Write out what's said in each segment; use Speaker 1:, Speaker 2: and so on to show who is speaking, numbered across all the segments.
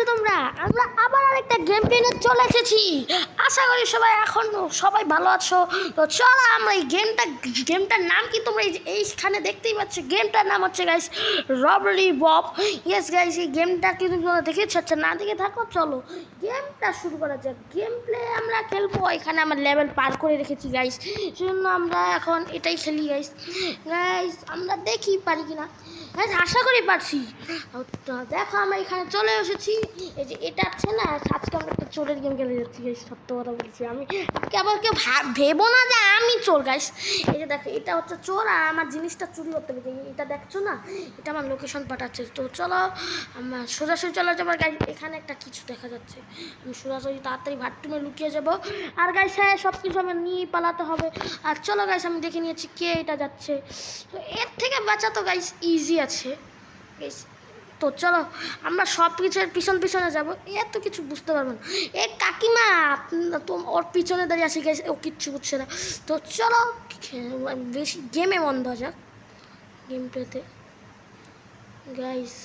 Speaker 1: তোমরা? আমরা আবার আরেকটা গেম প্লেনে চলে এসেছি। আশা করি সবাই ভালো আছো। তো চলো আমরা এই গেমটার নাম কি তোমরা এইখানে দেখতেই পাচ্ছ। গেমটার নাম হচ্ছে guys robbery Bob. Yes guys, এই গেমটা কি তোমরা দেখেছো? আচ্ছা, না দেখে থাকো, চলো গেমটা শুরু করা যাক। গেম প্লে আমরা খেলবো। এখানে আমার লেভেল পার করে রেখেছি গাইস, সেজন্য আমরা এখন এটাই খেলি গাইস। আমরা দেখি পারি কিনা। আশা করি পারছি। দেখো আমরা এখানে চলে এসেছি। এই যে এটা আছে না, আজকে আমরা একটা চোরের গেম খেলে যাচ্ছি গাইস। সত্য কথা বলছি, আমি কেবল কেউ ভেবো না যে আমি চোর গাইস। এই যে দেখো, এটা হচ্ছে চোর আর আমার জিনিসটা চুরি করতে হবে। এটা দেখছো না, এটা আমার লোকেশন পাঠাচ্ছে। তো চলো আমার সোজাসুজি চলে যাবো গাইস। এখানে একটা কিছু দেখা যাচ্ছে, আমি সোজাসুজি তাড়াতাড়ি বাথরুমে লুকিয়ে যাবো। আর গাইস হ্যাঁ, সব কিছু আমার নিয়ে পালাতে হবে। আর চলো গাইস, আমি দেখে নিয়েছি কে এটা যাচ্ছে। তো এর থেকে বাঁচা তো গাইস ইজি আছে গাইস। তো চলো আমরা সব কিছুর পিছনে যাবো। এত কিছু বুঝতে পারবো না। এ কাকিমা তো ওর পিছনে দাঁড়িয়ে আসি গাইস, ও কিচ্ছু বুঝছে না। তো চলো বেশি গেমে মন দেওয়া যাক। গেম প্লেতে গাইস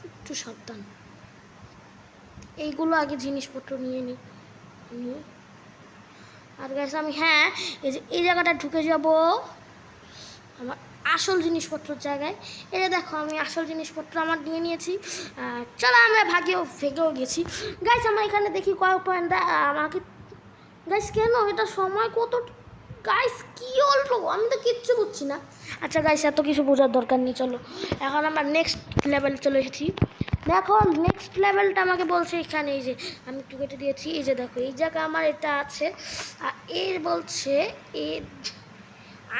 Speaker 1: একটু সাবধান। এইগুলো আগে জিনিসপত্র নিয়ে নিই আমি। আর গাইস আমি হ্যাঁ, এই যে এই জায়গাটা ঢুকে যাব আমার আসল জিনিসপত্রের জায়গায়। এই যে দেখো, আমি আসল জিনিসপত্র আমার নিয়ে নিয়েছি। চলো আমরা ভেগেও গেছি গাইস। আমরা এখানে দেখি কয়েক পয়েন্ট আমাকে গাইস। কেন এটা সময় কত গাইস? কি হলো? আমি তো কিচ্ছু বুঝছি না। আচ্ছা গাইস, এত কিছু বোঝার দরকার নেই, চলো এখন আমরা নেক্সট লেভেল চলে এসেছি। দেখো নেক্সট লেভেলটা আমাকে বলছে এখানে। এই যে আমি একটু কেটে দিয়েছি। এই যে দেখো, এই জায়গায় আমার এটা আছে। আর এর বলছে এর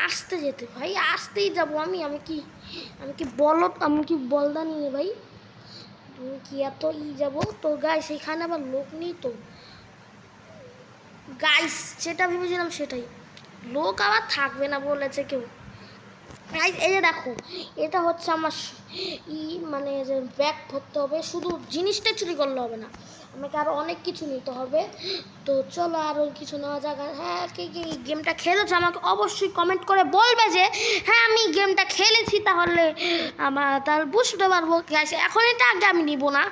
Speaker 1: আসতে যেতে। ভাই আসতেই যাবো আমি কি বলদা নিয়ে ভাই, তুমি কি এত যাবো? তো গাইস এখানে আবার লোক নেই তো গাইস, যেটা ভেবেছিলাম সেটাই, লোক আবার থাকবে না বলেছে কেউ গাইস। এই যে দেখো, এটা হচ্ছে আমার মানে যে ব্যাগ ধরতে হবে, শুধু জিনিসটা চুরি করলে হবে না, আমাকে আরও অনেক কিছু নিতে হবে। তো চলো আরও কিছু নেওয়া যাক। হ্যাঁ, কে কে এই গেমটা খেলেছো আমাকে অবশ্যই কমেন্ট করে বলবে যে হ্যাঁ আমি গেমটা খেলেছি, তাহলে তাহলে বুঝতে পারবো গাইস। এখন এটা আগে আমি নিব না,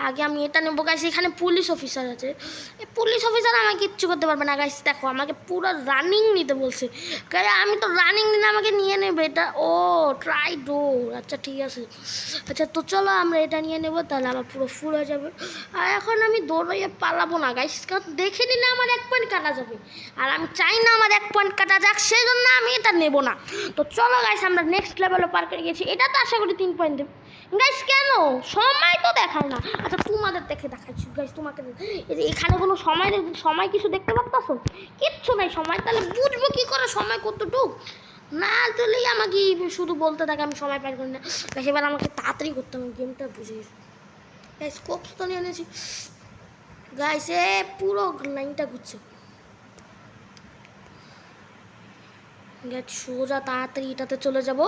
Speaker 1: আগে আমি এটা নেবো গাইস। এখানে পুলিশ অফিসার আছে, এই পুলিশ অফিসার আমাকে কিচ্ছু করতে পারবে না গাইস। দেখো আমাকে পুরো রানিং নিতে বলছে, আমি তো রানিং নিলে আমাকে নিয়ে নেবে এটা। ও ট্রাই ডোর, আচ্ছা ঠিক আছে। আচ্ছা তো চলো আমরা এটা নিয়ে নেবো, তাহলে আমার পুরো ফুল হয়ে যাবে। আর এখন আমি দৌড়িয়ে পালাবো না গাইস, কারণ দেখে নিলে আমার 1 পয়েন্ট কাটা যাবে, আর আমি চাই না আমার 1 পয়েন্ট কাটা যাক, সেই জন্য আমি এটা নেবো না। তো চলো গাইস, আমরা নেক্সট লেভেলও পার করে গেছি। এটা তো আশা করি 3 পয়েন্ট দেবে গাইস। কেন সময় তো দেখায় না? আচ্ছা তোমাদের দেখাচ্ছি গাইস, তোমাকে এই যে এখানে কোনো সময় কিছু দেখতে পাচ্ছ? কিচ্ছু নাই সময়, তাহলে বুঝবো কি করে সময় কতটুকু? না তাহলেই আমাকে শুধু বলতে থাকে আমি সময় পার করি না। এবার আমাকে তাড়াতাড়ি করতে হবে, গেমটা বুঝে গাইস। কোপস তো নিয়ে এনেছি গাইস, পুরো লাইনটা ঘুরছে গাইস। সোজা তাড়াতাড়ি এটাতে চলে যাব।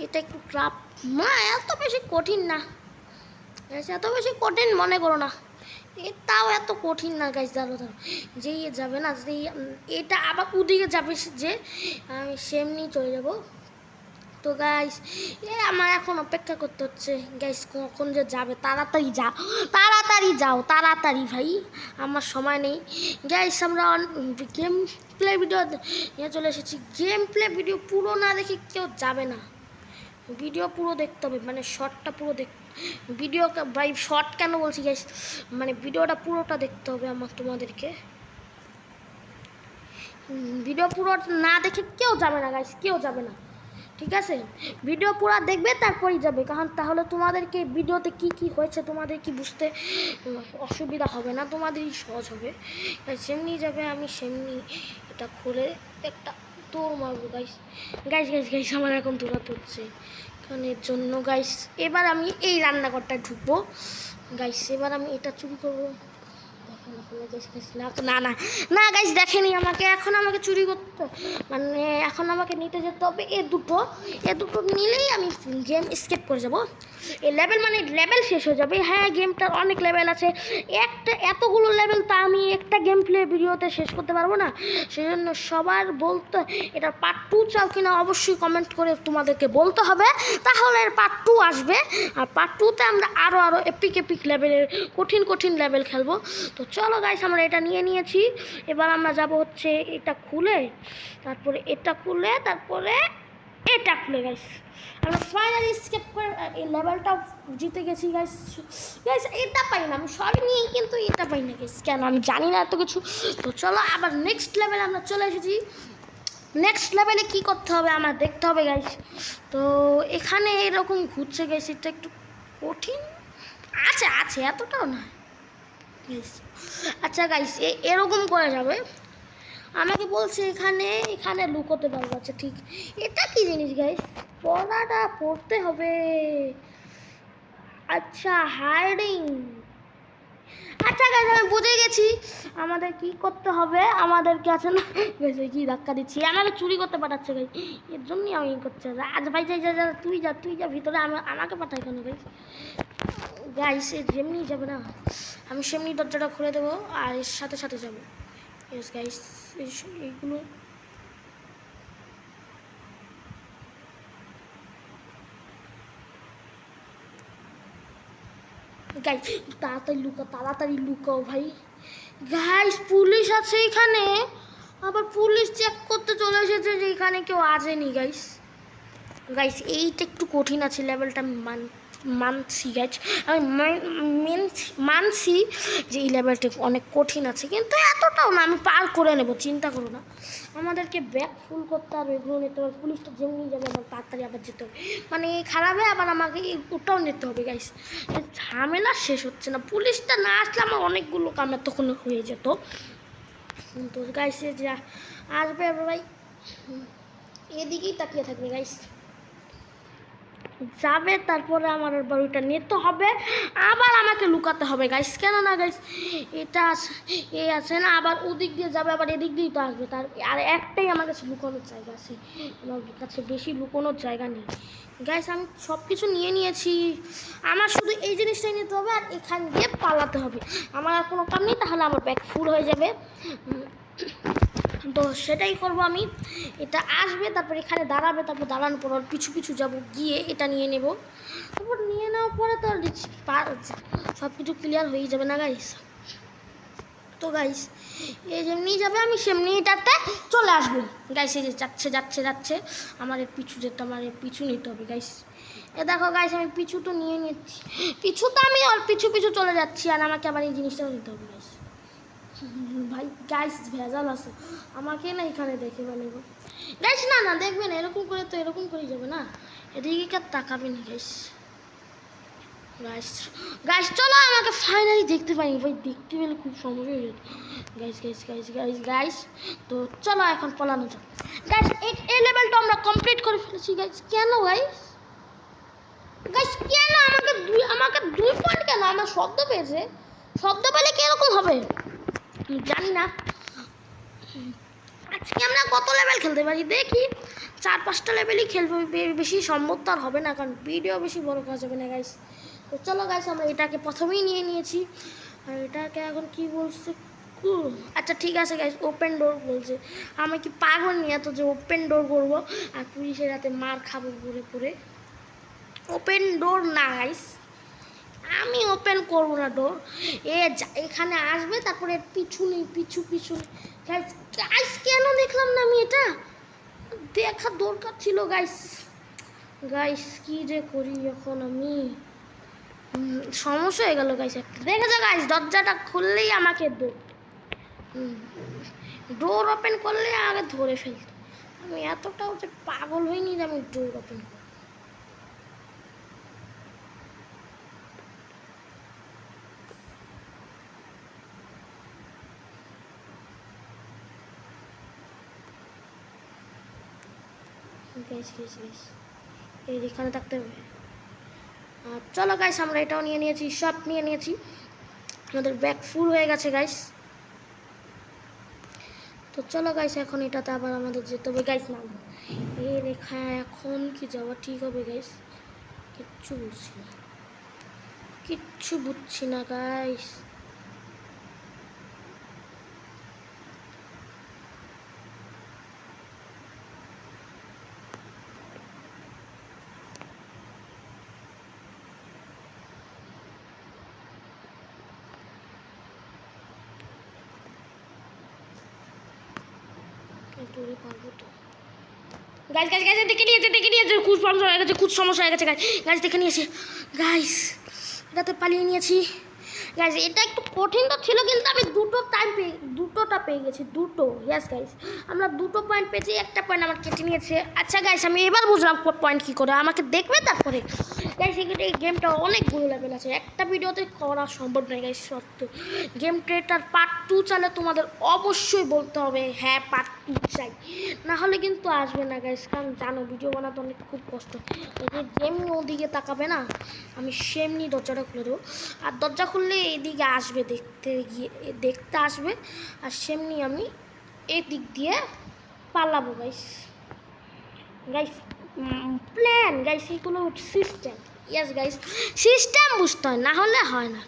Speaker 1: এটা একটু ট্রাপ না, এত বেশি কঠিন না গাইস, এত বেশি কঠিন মনে করো না। এটাও এত কঠিন না গাইস। ধরো যেই যাবে না, যেই এটা আবার ওদিকে যাবে যে আমি সেমনি চলে যাব। তো গাইস আমার এখন অপেক্ষা করতে হচ্ছে গাইস, কখন যে যাবে। তাড়াতাড়ি ভাই, আমার সময় নেই গাইস। আমরা গেম প্লে ভিডিও নিয়ে চলে এসেছি। গেম প্লে ভিডিও পুরো না দেখে কেউ যাবে না, ভিডিও পুরো দেখতে হবে, মানে শর্টটা পুরো ভিডিও ভাই শর্ট কেন বলছি গাইস, মানে ভিডিওটা পুরোটা দেখতে হবে তোমাদেরকে। ভিডিও পুরো না দেখে কেউ যাবে না গাইস, কেউ যাবে না, ঠিক আছে? ভিডিও পুরো দেখবে তারপরেই যাবে, কারণ তাহলে তোমাদেরকে ভিডিওতে কি হয়েছে তোমাদের কি বুঝতে অসুবিধা হবে না, তোমাদেরই সহজ হবে। সেমনি যাবে, আমি সেমনি এটা খুলে একটা দৌড় মারবো গাইস। গাইস আমার এখন দৌড়াতে হচ্ছে কারণের জন্য গাইস। এবার আমি এই রান্নাঘরটায় ঢুকবো গাইস, এবার আমি এটা চুরি করবো। না না না গাইস, দেখেনি আমাকে, এখন আমাকে চুরি করতে, মানে এখন আমাকে নিতে যেতে হবে এ দুটো নিলেই আমি গেম স্কিপ করে যাব। এই লেভেল মানে লেভেল শেষ হয়ে যাবে। হ্যাঁ, গেমটার অনেক লেভেল আছে, এতগুলো লেভেল তা আমি একটা গেম প্লে ভিডিওতে শেষ করতে পারবো না। সেজন্য সবার বলতে এটা পার্ট 2 চাও কিনা অবশ্যই কমেন্ট করে তোমাদেরকে বলতে হবে, তাহলে এর পার্ট 2 আসবে। আর পার্ট 2তে আমরা আরও এপিক লেভেলের কঠিন লেভেল খেলবো। তো চলো গাইস, আমরা এটা নিয়েছি। এবার আমরা যাব হচ্ছে এটা খুলে, তারপরে এটা খুলে, তারপরে এটা খুলে গাইস আমরা ফাইনালি স্কেপ করে এই লেভেলটা জিতে গেছি গাইস। এটা পাই না আমি, সবই নিয়ে কিন্তু এটা পাই না গাইস, কেন আমি জানি না এত কিছু। তো চলো আবার নেক্সট লেভেলে আমরা চলে এসেছি। নেক্সট লেভেলে কী করতে হবে আমার দেখতে হবে গাইস। তো এখানে এরকম ঘুরছে গাইস, এটা একটু কঠিন আছে এতটাও না গাইস। আচ্ছা গাইস, এরকম করা যাবে, আমাকে বলছে এখানে লুকোতে পারবো। আচ্ছা ঠিক, এটা কি জিনিস গাইস, পড়াটা পড়তে হবে। আচ্ছা হাইডিং, আচ্ছা গাইস আমি বুঝে গেছি আমাদের কি করতে হবে। আমাদেরকে আছে না গাইস, কি ধাক্কা দিচ্ছি, আমাকে চুরি করতে পাঠাচ্ছে গাইস, এর জন্যই আমি করছি। আজ ভাই যা তুই যা ভিতরে, আমাকে পাঠাই কেন গাইস? গাইস এ যেমনি যাবে না, আমি সেমনি দরজাটা খুলে দেবো আর এর সাথে সাথে যাবো। ইয়েস গাইস, এইগুলো গাইস তাড়াতাড়ি লুকাও ভাই। গাইস পুলিশ আছে এখানে, আবার পুলিশ চেক করতে চলে এসেছে যে এখানে কেউ আসেনি গাইস। এইটা একটু কঠিন আছে, লেভেলটা আমি মানছি গাইস, আমি মানছি যে এই লেভেলটা অনেক কঠিন আছে, কিন্তু এতটাও না, আমি পার করে নেব, চিন্তা করো না। আমাদেরকে ব্যাগ ফুল করতে হবে, এগুলো নিতে হবে। পুলিশটা যেমনি যাবে আমার তাড়াতাড়ি আবার যেতে হবে, মানে খারাপে আবার আমাকে ওটাও নিতে হবে গাইস। ঝামেলা শেষ হচ্ছে না, পুলিশটা না আসলে আমার অনেকগুলো কামে তখন হয়ে যেত। তো গাইস যা আসবে ভাই এদিকেই তাকিয়ে থাকবে গাইস, যাবে তারপরে আমার বাড়িটা নিতে হবে, আবার আমাকে লুকাতে হবে গাইস। কেন না গাইস, এটা আছে না, আবার ওদিক দিয়ে যাবে, আবার এদিক দিয়েই তো আসবে। আর একটাই আমার কাছে লুকানোর জায়গা আছে, আমার কাছে বেশি লুকানোর জায়গা নেই গাইস। আমি সব কিছু নিয়েছি, আমার শুধু এই জিনিসটাই নিতে হবে আর এখান দিয়ে পালাতে হবে। আমার আর কোনো কাম নেই, তাহলে আমার ব্যাগ ফুল হয়ে যাবে। তো সেটাই করবো আমি। এটা আসবে, তারপর এখানে দাঁড়াবে, তারপর দাঁড়ানোর পর পিছু যাবো, গিয়ে এটা নিয়ে নেব। তারপর নিয়ে নেওয়ার পরে তো সব কিছু ক্লিয়ার হয়ে যাবে না গাইস। তো গাইস এই যেমনি যাবে আমি সেমনি এটাতে চলে আসবো গাইস। এই যে যাচ্ছে আমার পিছু নিতে হবে গাইস। দেখো গাইস আমি পিছু তো নিয়ে নিচ্ছি, আমি আর পিছু চলে যাচ্ছি, আর আমাকে আবার এই জিনিসটাও নিতে হবে গাইস। ভাই গাইস ভেজাল আছে, আমাকে না এখানে দেখে ফেলব গাইস। না দেখবে না, এরকম করে তো এরকম করেই যাবে না, এদিকে কার তাকাবে না গাইস। গাইস চলো, আমাকে ফাইনালি দেখতে পাইনি ভাই, দেখতে পেলে খুব সমস্যা হয়ে যেত গাইস। তো চলো এখন পলানো যাক গাইস। এই লেভেলটা আমরা কমপ্লিট করে ফেলেছি গাইস। কেন গাইস কেন আমাকে 2 পয়েন্ট কেন? আমার শব্দ পেলে কিরকম হবে জানি না। আজকে আমরা কত লেভেল খেলতে পারি দেখি, 4-5টা লেভেলই খেলবো, বেশি সম্ভব তো আর হবে না, কারণ ভিডিও বেশি বড় করা যাবে না গাইস। তো চলো গাইস, আমরা এটাকে প্রথমেই নিয়েছি, আর এটাকে এখন কি বলছে, আচ্ছা ঠিক আছে গাইস, ওপেন ডোর বলছে। আমি কি পাগল নিয়ে এত যে ওপেন ডোর করবো আর পুলিশের হাতে মার খাবো পরে। ওপেন ডোর না গাইস, আমি ওপেন করবো না ডোর। এখানে আসবে, তারপরে পিছু গাইস কেন দেখলাম না আমি? এটা দেখা দরকার ছিল গাইস কি যে করি এখন আমি, সমস্যা হয়ে গেল গাইস। দেখে যা গাইস, দরজাটা খুললেই আমাকে ডোর ওপেন করলে আমাকে ধরে ফেলতো। আমি এতটাও যে পাগল হইনি যে আমি ডোর ওপেন করব। এখানে থাকতে হবে। চলো গাইস, আমরা এটাও নিয়েছি, সব নিয়েছি। আমাদের ব্যাগ ফুল হয়ে গেছে গাইস। তো চলো গাইস, এখন এটাতে আবার আমাদের যেতে হবে গাইস। না এই রেখা এখন কি যাওয়া ঠিক হবে গাইস? কিচ্ছু বুঝছি না গাইস। পারবো তো গাইস? দেখে নিয়েছে খুব সমস্যা হয়ে গেছে গাইস দেখে নিয়েছি গাইস, এটাতে পালিয়ে নিয়েছি গাইস। এটা একটু কঠিন তো ছিল, কিন্তু আমি দুটোটা পেয়ে গেছি, দুটো। ইয়েস গাইস, আমরা দুটো পয়েন্ট পেয়েছি, একটা পয়েন্ট আমার কেটে নিয়েছে। আচ্ছা গাইস, আমি এবার বুঝলাম পয়েন্ট কী করে আমাকে দেখবে তারপরে গাইস। এই গেমটা অনেকগুলো লেভেল আছে, একটা ভিডিওতে করা সম্ভব নয় গাইস। সত্য গেম ক্রিয়েটার পার্ট 2 চাইলে তোমাদের অবশ্যই বলতে হবে হ্যাঁ পার্ট 2 চাই, না হলে কিন্তু আসবে না গাইস। কারণ জানো ভিডিও বানাতে অনেক খুব কষ্ট। এই যে যেমনি ওদিকে তাকাবে না, আমি সেমনি দরজাটা খুলে দেবো, আর দরজা খুললে এদিকে আসবে, দেখতে আসবে, আর সেমনি আমি এদিক দিয়ে পালাবো গাইস। প্ল্যান গাইস, এগুলো সিস্টেম। ইয়েস গাইস, সিস্টেম বুঝতে হয়, না হলে হয় না।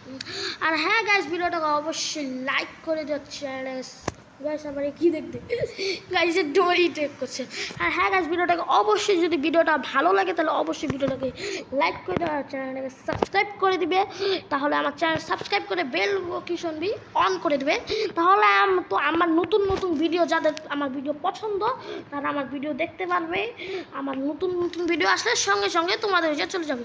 Speaker 1: আর হ্যাঁ গাইস, ভিডিওটাকে অবশ্যই লাইক করে দিও চ্যানেল গাইস। আবার কি দেখতে গাইসের ডোরি টেক করছে। আর হ্যাঁ গাইস, ভিডিওটাকে অবশ্যই, যদি ভিডিওটা ভালো লাগে তাহলে অবশ্যই ভিডিওটাকে লাইক করে দেবে, আর চ্যানেলটাকে সাবস্ক্রাইব করে দিবে। তাহলে আমার চ্যানেল সাবস্ক্রাইব করে বেল নোটিফিকেশন বি অন করে দেবে। তাহলে তো আমার নতুন ভিডিও, যাদের আমার ভিডিও পছন্দ তারা আমার ভিডিও দেখতে পারবে। আমার নতুন ভিডিও আসলে সঙ্গে সঙ্গে তোমাদের কাছে চলে যাবে।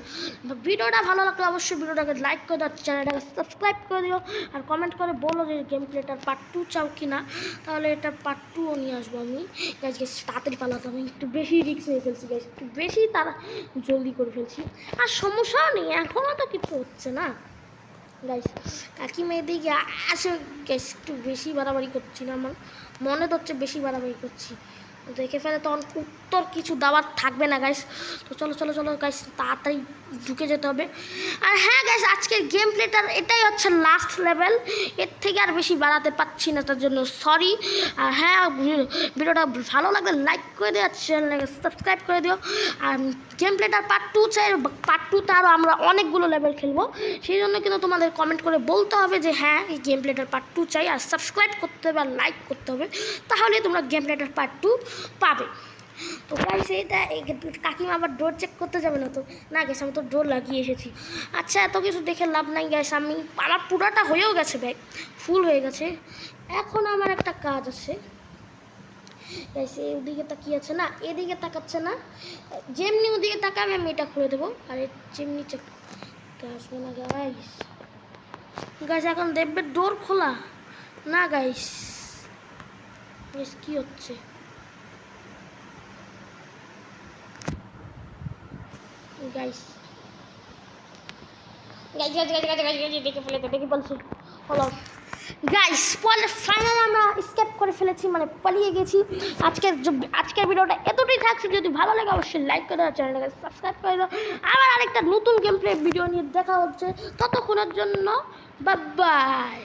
Speaker 1: ভিডিওটা ভালো লাগলে অবশ্যই ভিডিওটাকে লাইক করে দাও, চ্যানেলটাকে সাবস্ক্রাইব করে দিও, আর কমেন্ট করে বলো যে গেম প্লেটার পার্ট 2 চাও কি না। তাহলে এটার পার্ট 2ও নিয়ে আসবো আমি গাইস। তাড়াতাড়ি পালাতে আমি একটু বেশি রিস্ক নিয়ে ফেলছি গাইস, একটু বেশি তারা জলদি করে ফেলছি। আর সমস্যাও নেই, এখনও তো কিছু হচ্ছে না গাইস। কাকিমা এদিকে আসে গাইস, একটু বেশি বাড়াবাড়ি করছি না, আমার মনে তো হচ্ছে বেশি বাড়াবাড়ি করছি। দেখে ফেলে তখন উত্তর কিছু দেওয়ার থাকবে না গাইস। তো চলো গাইস, তাড়াতাড়ি ঢুকে যেতে হবে। আর হ্যাঁ গাইস, আজকের গেম প্লেটার এটাই হচ্ছে লাস্ট লেভেল, এর থেকে আর বেশি বাড়াতে পারছি না, তার জন্য সরি। আর হ্যাঁ, ভিডিওটা ভালো লাগলে লাইক করে দিও, আর চ্যানেলটাকে সাবস্ক্রাইব করে দিও। আর গেম প্লেটার পার্ট 2 চাই, পার্ট 2তে আরও আমরা অনেকগুলো লেভেল খেলবো, সেই জন্য কিন্তু তোমাদের কমেন্ট করে বলতে হবে যে হ্যাঁ এই গেম প্লেটার পার্ট 2 চাই, আর সাবস্ক্রাইব করতে হবে আর লাইক করতে হবে, তাহলে তোমরা গেম প্লেটার পার্ট 2 পাবে। তো গাইস, এইটা কাকিমা আবার ডোর চেক করতে যাবে না তো? না গেছে, আমি তো ডোর লাগিয়ে এসেছি। আচ্ছা, এত কিছু দেখে লাভ নাই গাইস, আমার পুরোটা হয়েও গেছে, ব্যাগ ফুল হয়ে গেছে। এখন আমার একটা কাজ আছে গাইস, ওদিকে তাকিয়ে আছে না, এদিকে তাকাচ্ছে না, যেমনি ওদিকে তাকাবে আমি এটা খুলে দেবো, আর যেমনি চেক আসবে না গাইস। এখন দেখবে ডোর খোলা না গাইস। কি হচ্ছে গাইস? দেখে বলছি হলো গাইস, ফাইনাল আমরা স্কেপ করে ফেলেছি, মানে পালিয়ে গেছি। আজকের ভিডিওটা এতটাই থাকছে, যদি ভালো লাগে অবশ্যই লাইক করে দাও, চ্যানেলটাকে সাবস্ক্রাইব করে দাও। আবার আরেকটা নতুন গেম প্লে ভিডিও নিয়ে দেখা হচ্ছে, ততক্ষণের জন্য বাই বাই।